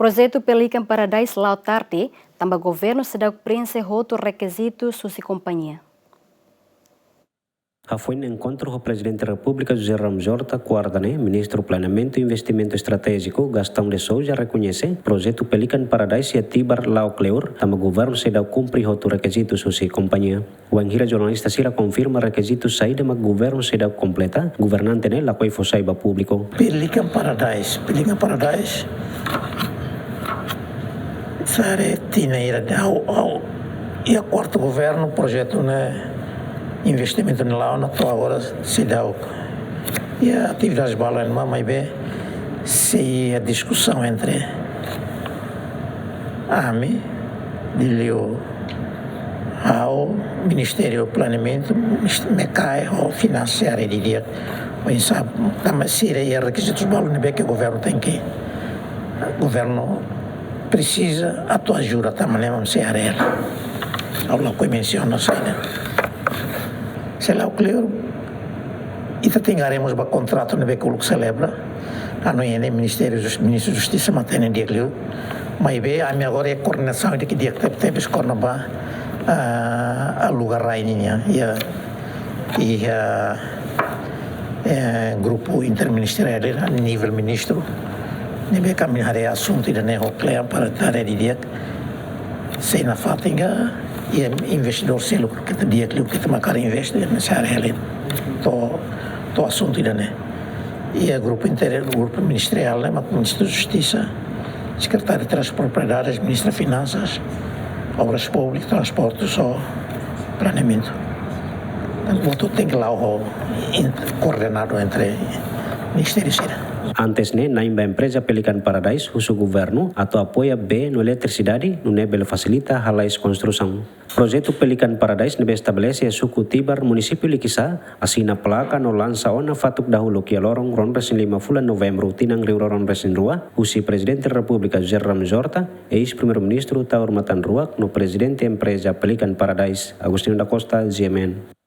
Projeto Pelican Paradise Laut Tarde, também governo sedang preencher outros requisitos sua companhia. Foi no encontro com o presidente da República, José Ramos Horta, Quardané, ministro do Planeamento e Investimento Estratégico, Gastão de Souza, reconhece o projeto Pelican Paradise e Atibar Lau Cleur, também o governo sedang cumprir outros requisitos sua companhia. O Angira jornalista Sira confirma requisitos saída, mas o governo sedang completa, governante né, lá foi saiba público. Pelican Paradise, Sare tinha ao e a quarto governo projeto né investimento lá na tua agora se dá e a atividades balan mas bem se a discussão entre a AMI dilio ao Ministério do Planeamento me cai ao financiar e dia pois sabe também se é requisitos balan bem que o governo tem que o governo precisa a tua ajuda também vamos ser ela ao lá que menciona saída se lá o claro e tenharemos o contrato no que o celebra a não é Ministro da Justiça mantém dia claro mas bem a minha agora é coordenação de que dia que teve escorna a lugar raininha e grupo interministerial a nível ministro nebe caminhar é assunto e não é para dar a dia sem na fatinga e investidor selo que dia que te macar investir nessa área to assunto e não e o grupo interior grupo ministerial né mas ministro da Justiça secretário de Transportes ministro de Finanças obras públicas transportes ou planeamento então tem que lá coordenado entre ministério e Antes né, na empresa Pelican Paradise, o governo atau apoia B no eletricidade, no nebel facilita halais construção. Projeto Pelican Paradise nebe estabelece a suku Tibar município Likisa, assina placa no lança ona fatuk dahulu que lorong ron resin 5 novembro tinang riu ron resin rua, usi presidente da República José Ramos Horta, ex-primeiro-ministro Taur Matan Ruak no presidente empresa Pelican Paradise, Agostinho da Costa, GMN.